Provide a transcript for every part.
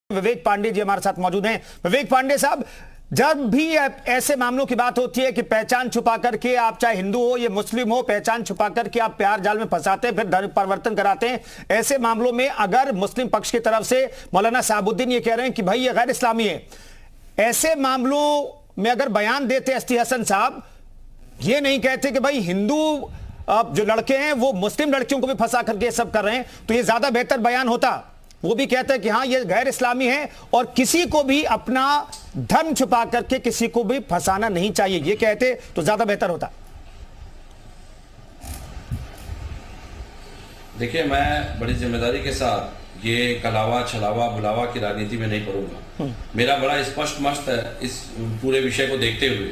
विवेक पांडे जी हमारे साथ मौजूद हैं। विवेक पांडे साहब, जब भी ऐसे मामलों की बात होती है कि पहचान छुपा करके आप चाहे हिंदू हो या मुस्लिम हो, पहचान छुपा करके आप प्यार जाल में फंसाते हैं, फिर धर्म परिवर्तन कराते हैं, ऐसे मामलों में अगर मुस्लिम पक्ष की तरफ से मौलाना साहबुद्दीन ये कह रहे हैं कि भाई ये गैर इस्लामी है, ऐसे मामलों में अगर बयान देते एसटी हसन साहब, ये नहीं कहते कि भाई हिंदू जो लड़के हैं वो मुस्लिम लड़कियों को भी फंसा करके सब कर रहे हैं, तो ये ज्यादा बेहतर बयान होता। वो भी कहते हैं कि हाँ ये गैर इस्लामी है और किसी को भी अपना धर्म छुपा करके किसी को भी फंसाना नहीं चाहिए, ये कहते तो ज्यादा बेहतर होता। देखिए, मैं बड़ी जिम्मेदारी के साथ ये कलावा छलावा बुलावा की राजनीति में नहीं पढ़ूंगा। मेरा बड़ा स्पष्ट मस्त है इस पूरे विषय को देखते हुए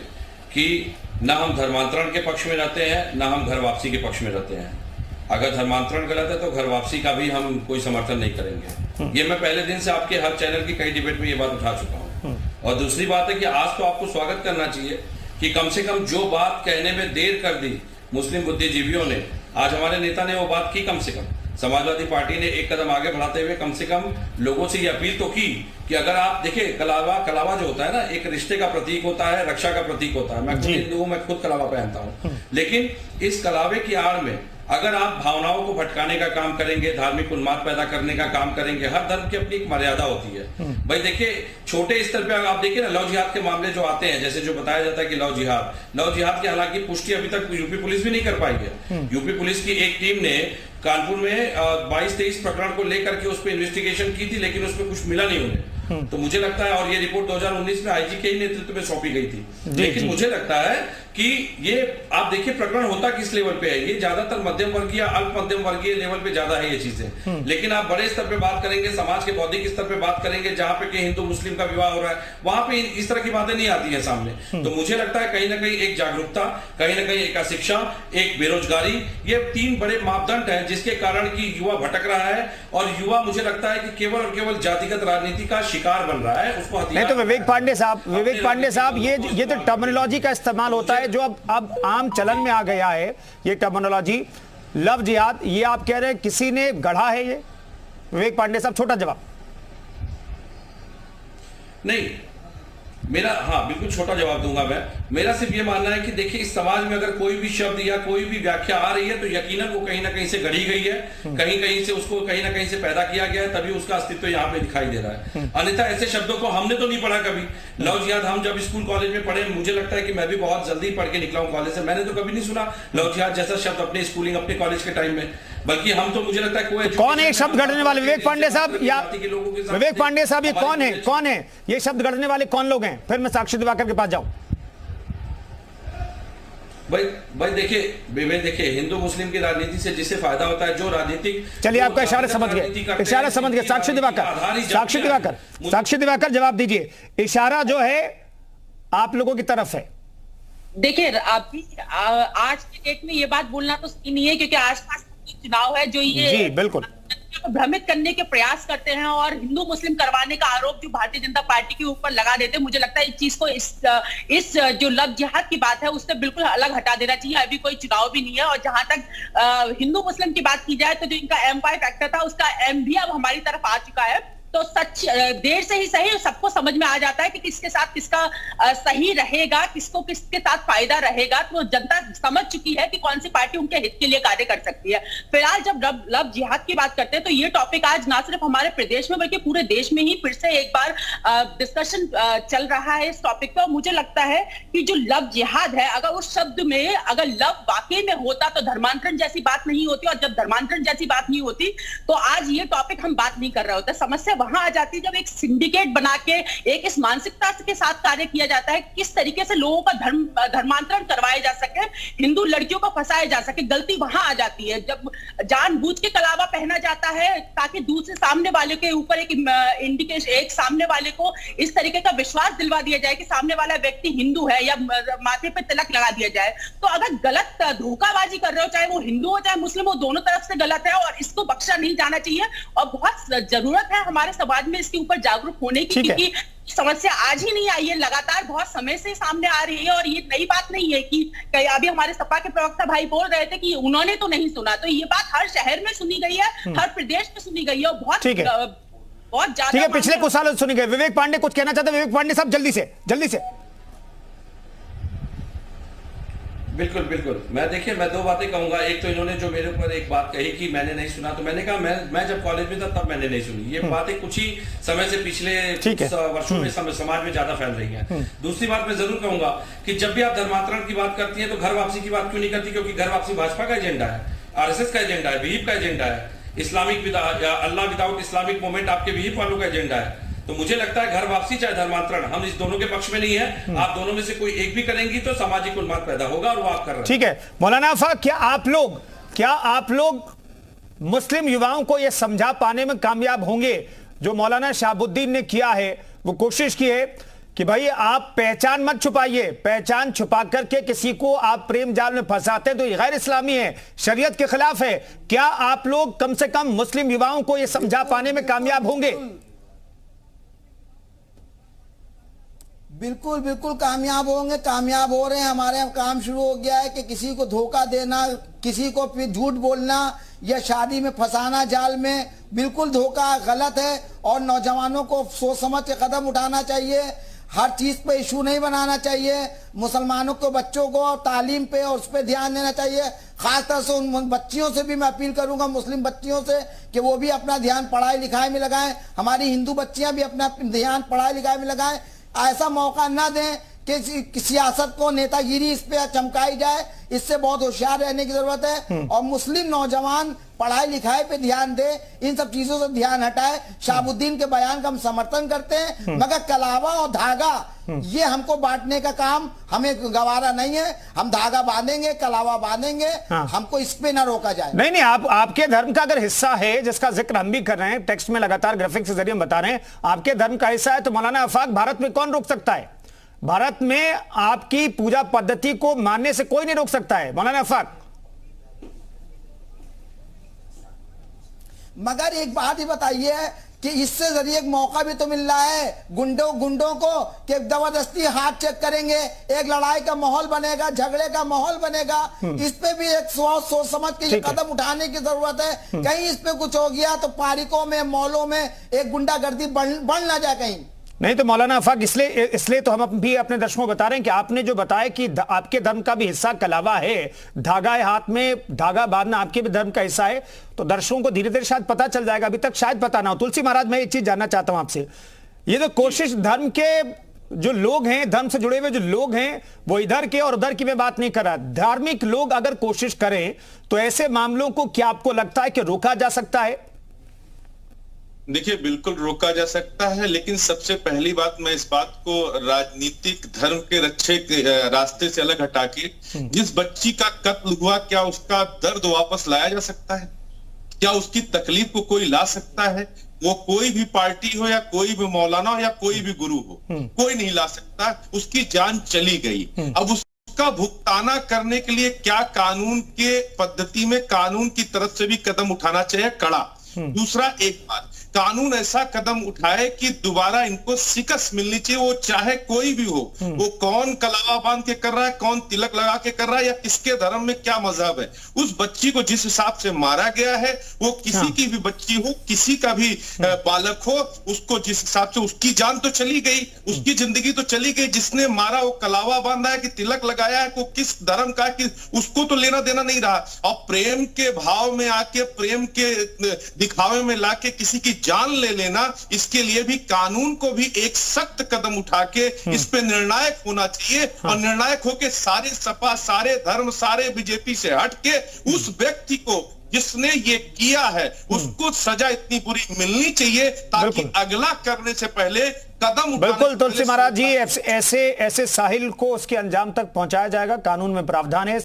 कि ना हम धर्मांतरण के पक्ष में रहते हैं, ना हम घर वापसी के पक्ष में रहते हैं। अगर धर्मांतरण गलत है तो घर वापसी का भी हम कोई समर्थन नहीं करेंगे। ये मैं पहले दिन से आपके हर चैनल की कई डिबेट में ये बात उठा चुका हूँ। और दूसरी बात है कि आज तो आपको स्वागत करना चाहिए कि कम से कम जो बात कहने में देर कर दी मुस्लिम बुद्धिजीवियों ने, आज हमारे नेता ने वो बात की। कम से कम समाजवादी पार्टी ने एक कदम आगे बढ़ाते हुए कम से कम लोगों से ये अपील तो की कि अगर आप देखिए, कलावा जो होता है ना, एक रिश्ते का प्रतीक होता है, रक्षा का प्रतीक होता है। मैं खुद हिंदू हूं, मैं खुद कलावा पहनता हूं, लेकिन इस कलावे की आड़ में अगर आप भावनाओं को भटकाने का काम करेंगे, धार्मिक उन्माद पैदा करने का काम करेंगे, हर धर्म की अपनी एक मर्यादा होती है। भाई देखिए, छोटे स्तर पे आप देखिए ना, लव जिहाद के मामले जो आते हैं, जैसे जो बताया जाता है कि लव जिहाद की हालांकि पुष्टि अभी तक यूपी पुलिस भी नहीं कर पाई है। यूपी पुलिस की एक टीम ने कानपुर में 22-23 प्रकरण को लेकर के उस पर इन्वेस्टिगेशन की थी, लेकिन उसमें कुछ मिला नहीं उन्हें। तो मुझे लगता है, और ये रिपोर्ट 2019 में आईजी के ही नेतृत्व में सौंपी गई थी, लेकिन मुझे लगता है कि ये आप देखिए प्रकरण होता किस लेवल पे है। ये ज्यादातर मध्यम वर्गीय, अल्प मध्यम वर्गीय लेवल पे ज्यादा है ये चीजें। लेकिन आप बड़े स्तर पे बात करेंगे, समाज के बौद्धिक स्तर पे बात करेंगे, जहां पे कि हिंदू मुस्लिम का विवाह हो रहा है, वहां पे इस तरह की बातें नहीं आती है सामने। तो मुझे लगता है कहीं ना कहीं एक जागरूकता, कहीं ना कहीं एक अशिक्षा, एक बेरोजगारी, ये 3 बड़े मापदंड है जिसके कारण की युवा भटक रहा है। और युवा मुझे लगता है कि केवल और केवल जातिगत राजनीति का शिकार बन रहा है। उसको नहीं तो विवेक पांडे साहब ये तो टर्मिनोलॉजी का इस्तेमाल होता है जो अब आम चलन में आ गया है। ये टर्मिनोलॉजी लव जिहाद, ये आप कह रहे हैं किसी ने गढ़ा है ये? विवेक पांडे साहब, छोटा जवाब। नहीं, मेरा, हाँ बिल्कुल छोटा जवाब दूंगा मैं। मेरा सिर्फ ये मानना है कि देखिए, इस समाज में अगर कोई भी शब्द या कोई भी व्याख्या आ रही है तो यकीनन वो कहीं ना कहीं से गढ़ी गई है, कहीं कहीं से उसको कहीं ना कहीं से पैदा किया गया है, तभी उसका अस्तित्व यहाँ पे दिखाई दे रहा है। अन्यथा ऐसे शब्दों को हमने तो नहीं पढ़ा कभी। लव जिहाद हम जब स्कूल कॉलेज में पढ़े, मुझे लगता है कि मैं भी बहुत जल्दी पढ़ के निकला हूँ कॉलेज से, मैंने तो कभी नहीं सुना लव जिहाद जैसा शब्द अपने स्कूलिंग, अपने कॉलेज के टाइम में। बल्कि हम तो, मुझे लगता है कोई कौन है शब्द गढ़ने वाले? विवेक पांडे साहब, या विवेक पांडे साहब, ये कौन है ये शब्द गढ़ने वाले? कौन लोग हैं? फिर मैं साक्षी दिवाकर के पास जाऊं। भाई देखिए, हिंदू मुस्लिम की राजनीति से जिसे फायदा होता है, जो राजनीतिक, चलिए आपका इशारा समझ गए। साक्षी दिवाकर जवाब दीजिए। इशारा जो है आप लोगों की तरफ है। देखिए, अभी आज की डेट में ये बात बोलना तो सही नहीं है, क्योंकि आसपास चुनाव है जो ये जी बिल्कुल भ्रमित करने के प्रयास करते हैं और हिंदू मुस्लिम करवाने का आरोप जो भारतीय जनता पार्टी के ऊपर लगा देते हैं। मुझे लगता है इस चीज को, इस जो लव जिहाद की बात है उससे बिल्कुल अलग हटा देना चाहिए। अभी कोई चुनाव भी नहीं है। और जहां तक हिंदू मुस्लिम की बात की जाए तो जो इनका M5 फैक्टर था, उसका M भी अब हमारी तरफ आ चुका है। तो सच देर से ही सही सबको समझ में आ जाता है कि किसके साथ किसका सही रहेगा, किसको किसके साथ फायदा रहेगा। तो जनता समझ चुकी है कि कौन सी पार्टी उनके हित के लिए कार्य कर सकती है। फिलहाल जब लव जिहाद की बात करते हैं तो ये टॉपिक आज ना सिर्फ हमारे प्रदेश में बल्कि पूरे देश में ही फिर से एक बार डिस्कशन चल रहा है इस टॉपिक पे। मुझे लगता है कि जो लव जिहाद है, अगर उस शब्द में अगर लव वाकई में होता तो धर्मांतरण जैसी बात नहीं होती, और जब धर्मांतरण जैसी बात नहीं होती तो आज ये टॉपिक हम बात नहीं कर रहे होते। समस्या वहां आ जाती जब एक सिंडिकेट बना के एक इस मानसिकता के साथ कार्य किया जाता है, किस तरीके से लोगों का धर्मांतरण करवाया जा सके, हिंदू लड़कियों को फंसाया जा सके। गलती वहां आ जाती है जब जानबूझ के कलावा पहना जाता है ताकि दूसरे सामने वाले के ऊपर एक इंडिकेशन, एक सामने वाले को इस तरीके का विश्वास दिलवा दिया जाए कि सामने वाला व्यक्ति हिंदू है, या माथे पे तिलक लगा दिया जाए। तो अगर गलत धोखाबाजी कर रहे हो, चाहे वो हिंदू हो चाहे मुस्लिम हो, दोनों तरफ से गलत है और इसको बख्शा नहीं जाना चाहिए। और बहुत जरूरत है हमारे समाज में इसके ऊपर जागरूक होने की, क्योंकि समस्या आज ही नहीं आई है, लगातार बहुत समय से सामने आ रही है। और ये नई बात नहीं है कि अभी हमारे सपा के प्रवक्ता भाई बोल रहे थे कि उन्होंने तो नहीं सुना, तो ये बात हर शहर में सुनी गई है, हर प्रदेश में सुनी गई है और बहुत बहुत ज्यादा। ठीक है, पिछले कुछ सालों से सुनेंगे। विवेक पांडे कुछ कहना चाहते हैं? विवेक पांडे साहब जल्दी से। बिल्कुल बिल्कुल। मैं दो बातें कहूंगा। एक तो इन्होंने जो मेरे ऊपर एक बात कही कि मैंने नहीं सुना, तो मैंने कहा मैं जब कॉलेज में था तब मैंने नहीं सुनी। ये बातें कुछ ही समय से पिछले वर्षों में समाज में ज्यादा फैल रही हैं। दूसरी बात मैं जरूर कहूंगा कि जब भी आप धर्मांतरण की बात करती हैं तो घर वापसी की बात क्यों नहीं करती? क्योंकि घर वापसी भाजपा का एजेंडा है, आरएसएस का एजेंडा है, विहिप का एजेंडा है, इस्लामिक अल्लाह विदाउट इस्लामिक मूवमेंट आपके विहिप वालों का एजेंडा है। तो मुझे लगता है घर वापसी चाहे धर्मांतरण, हम इस दोनों के पक्ष में नहीं है। आप दोनों में से कोई एक भी करेंगी तो सामाजिक उन्माद पैदा होगा, और वो आप कर रहे हैं। ठीक है मौलाना आफाक, क्या आप लोग मुस्लिम युवाओं को यह समझा पाने में कामयाब होंगे? जो मौलाना शहाबुद्दीन ने किया है, वो कोशिश की है कि भाई आप पहचान मत छुपाइए, पहचान छुपा करके किसी को आप प्रेम जाल में फंसाते हैं तो ये गैर इस्लामी है, शरीयत के खिलाफ है। क्या आप लोग कम से कम मुस्लिम युवाओं को यह समझा पाने में कामयाब होंगे? बिल्कुल बिल्कुल कामयाब होंगे, कामयाब हो रहे हैं। हमारे यहाँ काम शुरू हो गया है कि किसी को धोखा देना, किसी को फिर झूठ बोलना या शादी में फंसाना जाल में, बिल्कुल धोखा गलत है। और नौजवानों को सोच समझ के कदम उठाना चाहिए, हर चीज पे इशू नहीं बनाना चाहिए। मुसलमानों को बच्चों को तालीम पे और उस पर ध्यान देना चाहिए। खासतौर से उन बच्चियों से भी मैं अपील करूंगा, मुस्लिम बच्चियों से, कि वो भी अपना ध्यान पढ़ाई लिखाई में लगाएं। हमारी हिंदू बच्चियां भी अपना ध्यान पढ़ाई लिखाई में लगाएं। ऐसा मौका न दें कि सियासत को नेतागिरी इस पे चमकाई जाए। इससे बहुत होशियार रहने की जरूरत है। और मुस्लिम नौजवान पढ़ाई लिखाई पे ध्यान दे, इन सब चीजों से ध्यान हटाए। शहाबुद्दीन के बयान का हम समर्थन करते हैं, मगर कलावा और धागा ये हमको बांटने का काम हमें गवारा नहीं है। हम धागा बांधेंगे, कलावा बांधेंगे, हमको इस पे ना रोका जाए। नहीं, आपके धर्म का अगर हिस्सा है, जिसका जिक्र हम भी कर रहे हैं, टेक्स्ट में लगातार ग्राफिक्स के जरिए हम बता रहे हैं, आपके धर्म का हिस्सा है, तो मौलाना आफाक, भारत में कौन रोक सकता है? भारत में आपकी पूजा पद्धति को मानने से कोई नहीं रोक सकता है मौलाना आफाक। मगर एक बात ही बताइए कि इससे जरिए एक मौका भी तो मिल रहा है गुंडों को कि जबरदस्ती हाथ चेक करेंगे, एक लड़ाई का माहौल बनेगा, झगड़े का माहौल बनेगा। इस पे भी एक सोच समझ के ये कदम उठाने की जरूरत है। कहीं इस पे कुछ हो गया तो पार्कों में, मॉलों में एक गुंडागर्दी बढ़ ना जाए कहीं। नहीं तो मौलाना आफाक, इसलिए तो हम भी अपने दर्शकों को बता रहे हैं कि आपने जो बताया कि आपके धर्म का भी हिस्सा कलावा है, धागा है हाथ में, धागा बांधना आपके भी धर्म का हिस्सा है, तो दर्शकों को धीरे धीरे शायद पता चल जाएगा, अभी तक शायद पता ना हो। तुलसी महाराज, मैं एक चीज जानना चाहता हूं आपसे, ये जो कोशिश धर्म के जो लोग हैं, धर्म से जुड़े हुए जो लोग हैं, वो इधर के और उधर की मैं बात नहीं कर रहा, धार्मिक लोग अगर कोशिश करें तो ऐसे मामलों को क्या आपको लगता है कि रोका जा सकता है? देखिए, बिल्कुल रोका जा सकता है, लेकिन सबसे पहली बात मैं इस बात को राजनीतिक धर्म के रक्षे के रास्ते से अलग हटा के, जिस बच्ची का कत्ल हुआ, क्या उसका दर्द वापस लाया जा सकता है? क्या उसकी तकलीफ को कोई ला सकता है? वो कोई भी पार्टी हो या कोई भी मौलाना हो या कोई भी गुरु हो, कोई नहीं ला सकता। उसकी जान चली गई। अब उसका भुगताना करने के लिए क्या कानून के पद्धति में कानून की तरफ से भी कदम उठाना चाहिए कड़ा। दूसरा, एक बात, कानून ऐसा कदम उठाए कि दोबारा इनको शिकस्त मिलनी चाहिए, वो चाहे कोई भी हो, वो कौन कलावा बांध के कर रहा है, कौन तिलक लगा के कर रहा है, या किसके धर्म में क्या मजहब है। उस बच्ची को जिस हिसाब से मारा गया है, वो किसी की भी बच्ची हो, किसी का भी बालक हो, उसको जिस हिसाब से, उसकी जान तो चली गई, उसकी जिंदगी तो चली गई। जिसने मारा वो कलावा बांधा है कि तिलक लगाया है, वो किस धर्म का है कि उसको तो लेना देना नहीं रहा। और प्रेम के भाव में आके, प्रेम के दिखावे में लाके किसी की जान ले लेना, इसके लिए भी कानून को भी एक सख्त कदम उठा के इस पे निर्णायक होना चाहिए। और निर्णायक होके सारे सपा, सारे धर्म, सारे बीजेपी से हटके उस व्यक्ति को जिसने ये किया है उसको सजा इतनी बुरी मिलनी चाहिए, ताकि अगला करने से पहले कदम। बिल्कुल तुलसी महाराज जी, ऐसे साहिल को उसके अंजाम तक पहुंचाया जाएगा, कानून में प्रावधान है।